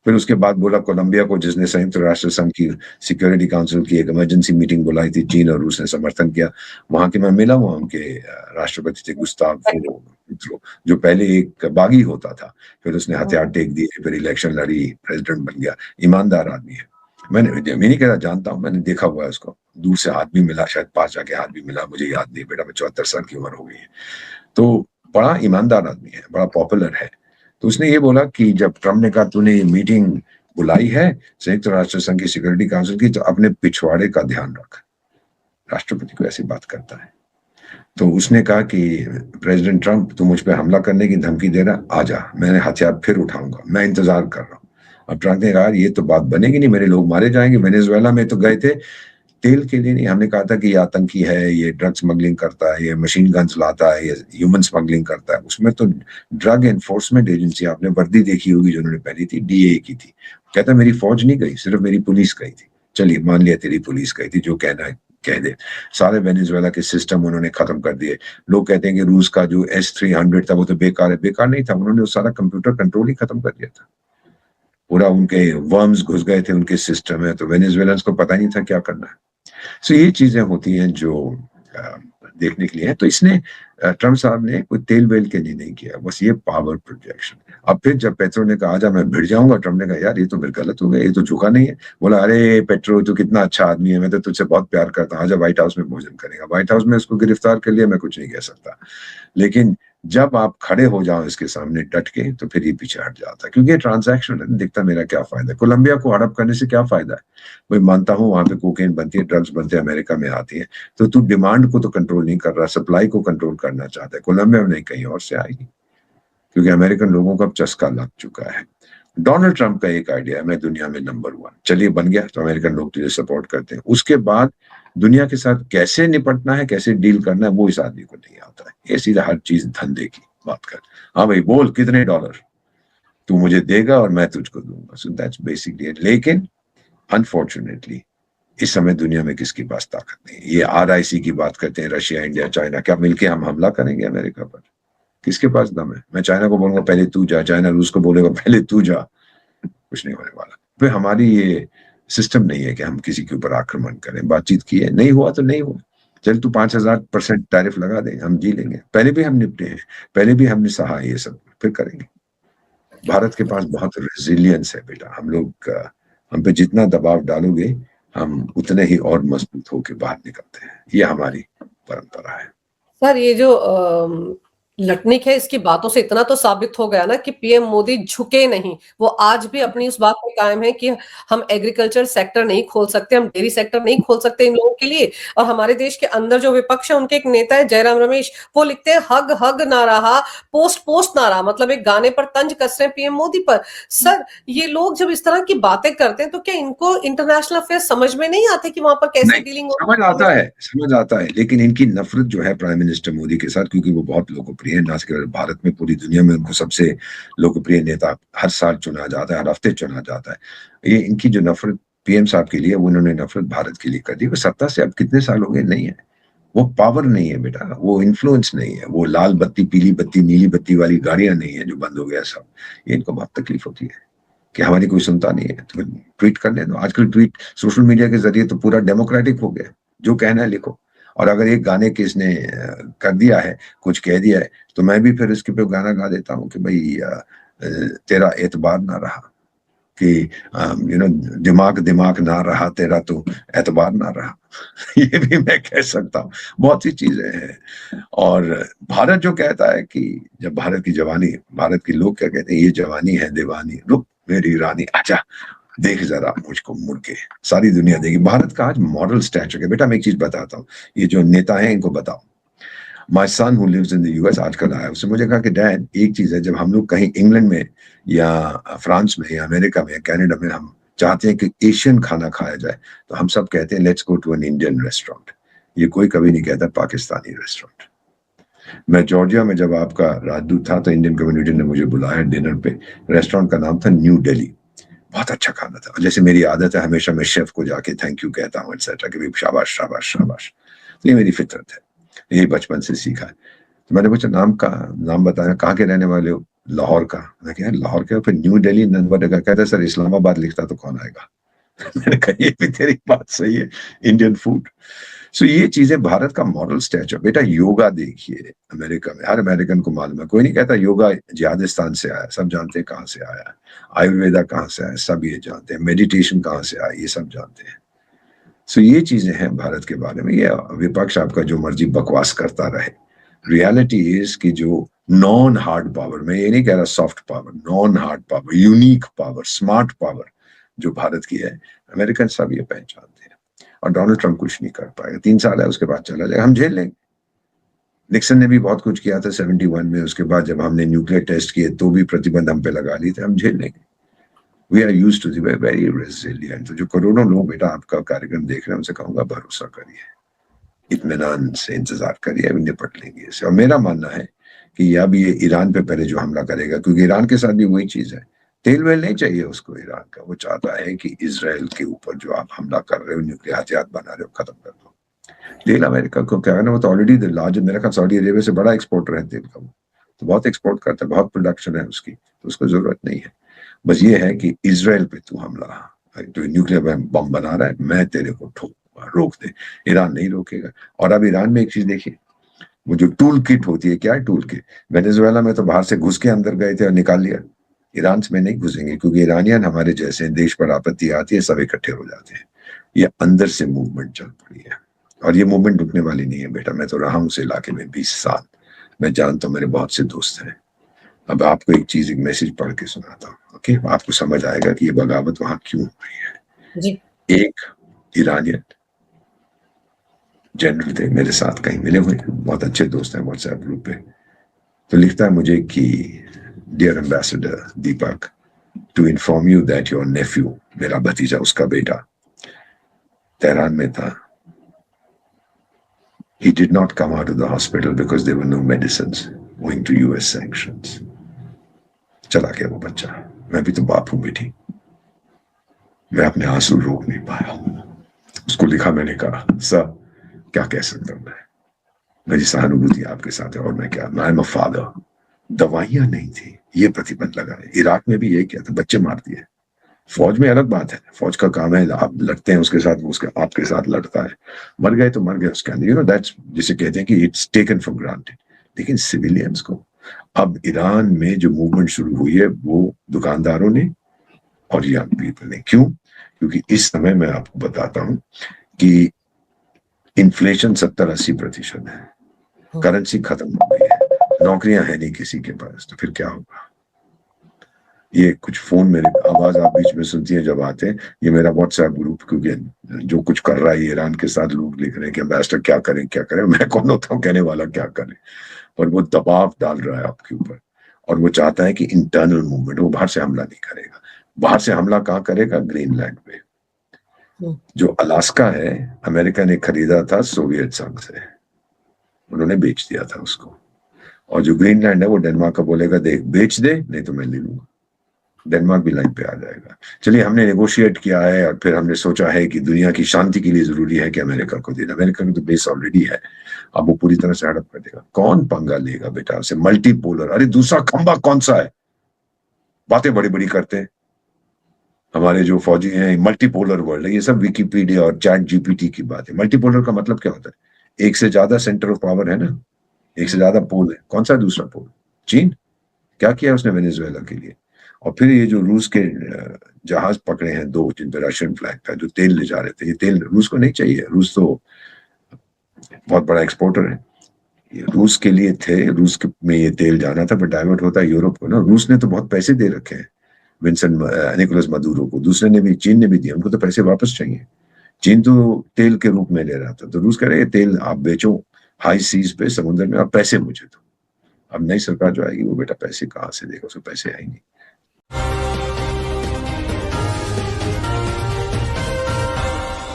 फिर उसके बाद बोला कोलंबिया को, जिसने संयुक्त राष्ट्र संघ की सिक्योरिटी काउंसिल की एक इमरजेंसी मीटिंग बुलाई थी, चीन और रूस ने समर्थन किया। वहां के मैं मिला हुआ उनके राष्ट्रपति थे गुस्ताव पेट्रो, जो पहले एक बागी होता था, फिर उसने हथियार टेक दिए, फिर इलेक्शन लड़ी, प्रेसिडेंट बन गया। ईमानदार आदमी है। मैं नहीं कह रहा, जानता हूँ, मैंने देखा हुआ है उसको, दूर से हाथ भी मिला, शायद पास जाके हाथ भी मिला, मुझे याद नहीं बेटा, मैं 74 साल की उम्र हो गई है। तो बड़ा ईमानदार आदमी है, बड़ा पॉपुलर है। तो उसने ये बोला कि जब ट्रम्प ने कहा तूने ये मीटिंग बुलाई है संयुक्त राष्ट्र संघ की सिक्योरिटी काउंसिल की, तो अपने पिछवाड़े का ध्यान रख। राष्ट्रपति को ऐसी बात करता है। तो उसने कहा कि प्रेसिडेंट ट्रम्प, तू मुझ पे हमला करने की धमकी दे रहा, आजा, मैंने हथियार फिर उठाऊंगा, मैं इंतजार कर रहा हूँ। अब ट्रम्प ने कहा ये तो बात बनेगी नहीं, मेरे लोग मारे जाएंगे। वेनेजुएला में तो गए थे तेल के लिए नहीं, हमने कहा था कि ये आतंकी है, ये ड्रग स्मगलिंग करता है, ये मशीन गन्स लाता है, ये ह्यूमन स्मगलिंग करता है। उसमें तो ड्रग एनफोर्समेंट एजेंसी, आपने वर्दी देखी होगी जो उन्होंने पहनी थी, डीए की थी। कहता मेरी फौज नहीं गई, सिर्फ मेरी पुलिस गई थी। चलिए मान लिया तेरी पुलिस गई थी, जो कहना है कह दे। सारे वेनेजुएला के सिस्टम उन्होंने खत्म कर दिए। लोग कहते हैं कि रूस का जो S-300 था वो तो बेकार है, बेकार नहीं था, उन्होंने सारा कंप्यूटर कंट्रोल ही खत्म कर दिया था। पूरा उनके वर्म्स घुस गए थे उनके सिस्टम में, तो वेनेजुएलन्स को पता नहीं था क्या करना है। सो ये चीजें होती हैं जो देखने के लिए है। तो इसने ट्रम्प साहब ने कोई तेल वेल के लिए नहीं किया, बस ये पावर प्रोजेक्शन। अब फिर जब पेट्रो ने कहा आजा मैं भिड़ जाऊंगा, ट्रम्प ने कहा यार ये तो फिर गलत हो गया, ये तो झुका नहीं है। बोला अरे पेट्रो तू कितना अच्छा आदमी है, मैं तो तुझसे बहुत प्यार करता हूँ, आजा व्हाइट हाउस में भोजन करेगा। व्हाइट हाउस में उसको गिरफ्तार कर लिया, मैं कुछ नहीं कह सकता, लेकिन जब आप खड़े हो जाओ इसके सामने डट के, तो फिर ये पीछे हट जाता है, क्योंकि ये ट्रांजैक्शन है। दिखता मेरा क्या फायदा है, कोलंबिया को हड़प करने से क्या फायदा है। मैं मानता हूँ वहां पे कोकेन बनती है, ड्रग्स बनते हैं, अमेरिका में आती है, तो तू डिमांड को तो कंट्रोल नहीं कर रहा, सप्लाई को कंट्रोल करना चाहता है। कोलंबिया में नहीं, कहीं और से आएगी, क्योंकि अमेरिकन लोगों को अब चस्का लग चुका है। डोनाल्ड ट्रंप का एक आइडिया है, मैं दुनिया में नंबर 1, चलिए बन गया तो अमेरिकन लोग तुझे सपोर्ट करते हैं। उसके बाद दुनिया के साथ कैसे निपटना है, कैसे डील करना है, वो इस आदमी को नहीं आता है। ये सीधा हर चीज धंधे की बात कर, हाँ भाई बोल कितने डॉलर तू मुझे देगा और मैं तुझको दूंगा। So that's basically it. लेकिन अनफॉर्चुनेटली इस समय दुनिया में किसके पास ताकत नहीं है। ये RIC की बात करते हैं, रशिया, इंडिया, चाइना, क्या मिलके हम हमला करेंगे अमेरिका पर? किसके पास दम है? मैं चाइना को बोलूंगा पहले तू जा, चाइना रूस को बोलेगा पहले तू जा, कुछ नहीं होने वाला। फिर हमारी ये सिस्टम नहीं है कि हम किसी के ऊपर आक्रमण करें। बातचीत की है, नहीं हुआ तो नहीं हुआ, चल तू 5000% टैरिफ लगा दे, हम जी लेंगे। पहले भी हम निपटे हैं, पहले भी हमने सहा ये सब, फिर करेंगे। भारत के पास बहुत रेजिलियंस है बेटा। हम लोग हम पे जितना दबाव डालोगे हम उतने ही और मजबूत होकर बाहर निकलते हैं। ये हमारी परंपरा है। सर ये जो लटनिक है, इसकी बातों से इतना तो साबित हो गया ना कि पीएम मोदी झुके नहीं। वो आज भी अपनी उस बात पे कायम है कि हम एग्रीकल्चर सेक्टर नहीं खोल सकते, हम डेयरी सेक्टर नहीं खोल सकते इन लोगों के लिए। और हमारे देश के अंदर जो विपक्ष है, उनके एक नेता है जयराम रमेश, वो लिखते हैं हग हग ना रहा, पोस्ट पोस्ट ना रहा, मतलब एक गाने पर तंज कस रहे हैं पीएम मोदी पर। सर ये लोग जब इस तरह की बातें करते हैं तो क्या इनको इंटरनेशनल अफेयर्स समझ में नहीं आते कि वहां पर कैसे डीलिंग समझ आता है, समझ आता है, लेकिन इनकी नफरत जो है प्राइम मिनिस्टर मोदी के साथ, क्योंकि वो बहुत लोकप्रिय है, ना सिर्फ भारत में, पूरी दुनिया में उनको सबसे लोकप्रिय नेता हर साल चुना जाता है, हर हफ्ते चुना जाता है। ये इनकी जो नफरत पीएम साहब के लिए, वो उन्होंने नफरत भारत के लिए कर दी। वो सत्ता से अब कितने साल हो गए, नहीं है, वो पावर नहीं है बेटा, वो इन्फ्लुएंस नहीं है, वो लाल बत्ती, पीली बत्ती, नीली बत्ती वाली गाड़ियां नहीं है जो बंद हो गया सब। ये इनको बहुत तकलीफ होती है कि हमारी कोई सुनता नहीं है, तो ट्वीट करने दो। आजकल ट्वीट सोशल मीडिया के जरिए तो पूरा डेमोक्रेटिक हो गया, जो कहना है लिखो। और अगर एक गाने के इसने कर दिया है, कुछ कह दिया है, तो मैं भी फिर इसके पे गाना गा देता हूँ कि भाई तेरा एतबार ना रहा, कि दिमाग दिमाग ना रहा तेरा, तो एतबार ना रहा। ये भी मैं कह सकता हूँ, बहुत सी चीजें हैं। और भारत जो कहता है कि जब भारत की जवानी, भारत के लोग क्या कहते हैं, ये जवानी है दीवानी, रुक मेरी रानी आजा देख जरा मुझको मुड़ के, सारी दुनिया देगी। भारत का आज मॉडल स्टैचर है बेटा। मैं एक चीज बताता हूँ, ये जो नेता है इनको बताओ। My son who lives in the US आजकल आया, उसने मुझे कहा कि डैड एक चीज है, जब हम लोग कहीं इंग्लैंड में या फ्रांस में या अमेरिका में या कनाडा में हम चाहते हैं कि एशियन खाना खाया जाए, तो हम सब कहते हैं let's go to an Indian restaurant. ये कोई कभी नहीं कहता पाकिस्तानी रेस्टोरेंट। मैं जॉर्जिया में जब आपका राजदूत था, तो इंडियन कम्युनिटी ने मुझे बुलाया डिनर पे, रेस्टोरेंट का नाम था न्यू दिल्ली, बहुत अच्छा खाना था। जैसे मेरी आदत है, हमेशा मैं शेफ को जाके थैंक यू कहता हूँ एक्सेट्रा, कि शाबाश शाबाश शाबाश। तो ये मेरी फितरत है, यही बचपन से सीखा है। तो मैंने पूछा नाम बताया, कहाँ के रहने वाले हो? लाहौर का। मैं कहा लाहौर के, फिर न्यू दिल्ली नंबर का। कहता सर इस्लामाबाद लिखता तो कौन आएगा। मैंने कहा ये भी तेरी बात सही है, इंडियन फूड। सो ये चीजें भारत का मॉरल स्टैचर। बेटा योगा देखिए अमेरिका में, हर अमेरिकन को मालूम है, कोई नहीं कहता योगा जिहादिस्तान से आया, सब जानते हैं कहाँ से आया। आयुर्वेदा कहाँ से आया, सब ये जानते हैं। मेडिटेशन कहाँ से आया, ये सब जानते हैं। सो ये चीजें हैं भारत के बारे में। ये विपक्ष आपका जो मर्जी बकवास करता रहे, रियलिटी इज कि जो नॉन हार्ड पावर, मैं ये नहीं कह रहा soft power, non hard power, unique power, smart power जो भारत की है, अमेरिकन सब ये पहचानते हैं। और डोनाल्ड ट्रंप कुछ नहीं कर पाएगा। 3 साल है, उसके बाद चला जाएगा, हम झेल लेंगे। निक्सन ने भी बहुत कुछ किया था 71 में, उसके बाद जब हमने न्यूक्लियर टेस्ट किए तो भी प्रतिबंध हम पे लगा लिए थे, हम झेल लेंगे। We are used to the very resilient. तो जो करोड़ों लोग बेटा आपका कार्यक्रम देख रहे हैं, उनसे कहूंगा भरोसा करिए, इत्मीनान से इंतजार करिए, अभी निपट लेंगे इससे। और मेरा मानना है कि अब ये ईरान पे पहले जो हमला करेगा, क्योंकि ईरान के साथ भी वही चीज है, तेल वेल नहीं चाहिए उसको ईरान का। वो चाहता है कि इजराइल के ऊपर जो आप हमला कर रहे हो, न्यूक्लियर हथियार बना रहे हो, खत्म कर दो। तेल अमेरिका को क्या है ना, वो तो ऑलरेडी लार्ज, मेरा ख्याल सऊदी अरेबिया से बड़ा एक्सपोर्टर है तेल का। वो तो बहुत एक्सपोर्ट करता है, बहुत प्रोडक्शन है उसकी, तो उसको जरूरत नहीं है। बस ये है कि इजराइल पे तू हमला, तो न्यूक्लियर बम बना रहा है, मैं तेरे को रोक दे। ईरान नहीं रोकेगा। और अब ईरान में एक चीज देखिए, वो जो टूल किट होती है, क्या है टूल किट? वेनेजुएला में तो बाहर से घुस के अंदर गए थे और निकाल लिया। ईरान में नहीं घुसेंगे, क्योंकि ईरानियन हमारे जैसे देश पर आपत्ति आती है सब इकट्ठे हो जाते हैं। ये अंदर से मूवमेंट चल पड़ी है, और ये मूवमेंट रुकने वाली नहीं है बेटा। मैं तो रहा हूं उस इलाके में 20 साल, मैं जानता हूं, मेरे बहुत से दोस्त हैं। अब आपको एक चीज, एक मैसेज पढ़ के सुनाता हूँ, ओके? आपको समझ आएगा कि ये बगावत वहां क्यों हुई है। जी। एक ईरानियन जनरल थे, मेरे साथ कहीं मिले हुए, बहुत अच्छे दोस्त हैं व्हाट्सएप ग्रुप पे। तो लिखता है मुझे कि dear ambassador Deepak, to inform you that your nephew, मेरा भतीजा, उसका बेटा तेहरान में था। He did not come out of the hospital because there were no medicines owing to US sanctions. चला गया वो बच्चा। मैं भी तो बाप हूं बेटी, मैं अपने आंसू रोक नहीं पाया। उसको लिखा, मैंने कहा सर क्या कह सकता हूं, मेरी सहानुभूति आपके साथ है, और मैं क्या, आई एम अ फादर। दवाइयां नहीं थी, ये प्रतिबंध लगाए। इराक में भी यही किया था, बच्चे मार दिए। फौज में अलग बात है, फौज का काम है, आप लड़ते हैं उसके साथ, वो उसके आपके साथ लड़ता है। मर गए तो मर गए, उसके अंदर, यू नो दैट्स, जिसे कहते हैं कि इट्स टेकन फॉर ग्रांटेड। लेकिन सिविलियंस को, अब ईरान में जो मूवमेंट शुरू हुई है, वो दुकानदारों ने और यंग पीपल ने। क्यों? क्योंकि इस समय मैं आपको बताता हूं कि इन्फ्लेशन 70-80% है, करेंसी खत्म हो गई है, नौकरियां है नहीं किसी के पास, तो फिर क्या होगा? ये कुछ फोन, मेरे आवाज आप बीच में सुनती है जब आते हैं, ये मेरा व्हाट्सएप ग्रुप, क्योंकि जो कुछ कर रहा है ईरान के साथ, लोग लिख रहे हैं कि एम्बेसडर क्या करें क्या करें। मैं कौन होता हूँ कहने वाला क्या करें, पर वो दबाव डाल रहा है आपके ऊपर, और वो चाहता है कि इंटरनल मूवमेंट, वो बाहर से हमला नहीं करेगा। बाहर से हमला कहाँ करेगा? ग्रीनलैंड पे। जो अलास्का है, अमेरिका ने खरीदा था सोवियत संघ से, उन्होंने बेच दिया था उसको। और जो ग्रीनलैंड है, वो डेनमार्क का बोलेगा देख बेच दे, नहीं तो मैं ले लूंगा। डेनमार्क भी लाइन पे आ जाएगा। चलिए, हमने नेगोशिएट किया है, और फिर हमने सोचा है कि दुनिया की शांति के लिए जरूरी है कि अमेरिका को देना। अमेरिका की तो बेस ऑलरेडी है, अब वो पूरी तरह से हड़प कर देगा। कौन पंगा लेगा बेटा उसे? मल्टीपोलर, अरे दूसरा खंबा कौन सा है? बातें बड़ी बड़ी करते हैं हमारे जो फौजी हैं, मल्टीपोलर वर्ल्ड है, ये सब विकिपीडिया और चैट जीपीटी की बात है। मल्टीपोलर का मतलब क्या होता है? एक से ज्यादा सेंटर ऑफ पावर है ना, एक से ज्यादा पोल है। कौन सा दूसरा पोल? चीन। क्या किया उसने वेनेजुएला के लिए? और फिर ये जो रूस के जहाज पकड़े हैं 2, जिन पे रशियन फ्लैग था, जो तेल ले जा रहे थे, ये तेल रूस को नहीं चाहिए। रूस तो बहुत बड़ा एक्सपोर्टर है, ये रूस के लिए थे। रूस में ये तेल जाना था, पर डाइवर्ट होता है यूरोप को ना। रूस ने तो बहुत पैसे दे रखे हैं विंसेंट निकोलस मदुरो को, दूसरे ने भी, चीन ने भी दिया, उनको तो पैसे वापस चाहिए। चीन तो तेल के रूप में ले रहा था, तो रूस कह रहे तेल आप बेचो हाई सीज पे, समुद्र में, और पैसे मुझे दो। अब नई सरकार जो आएगी, वो बेटा पैसे कहाँ से देगा? उसको पैसे आएंगे।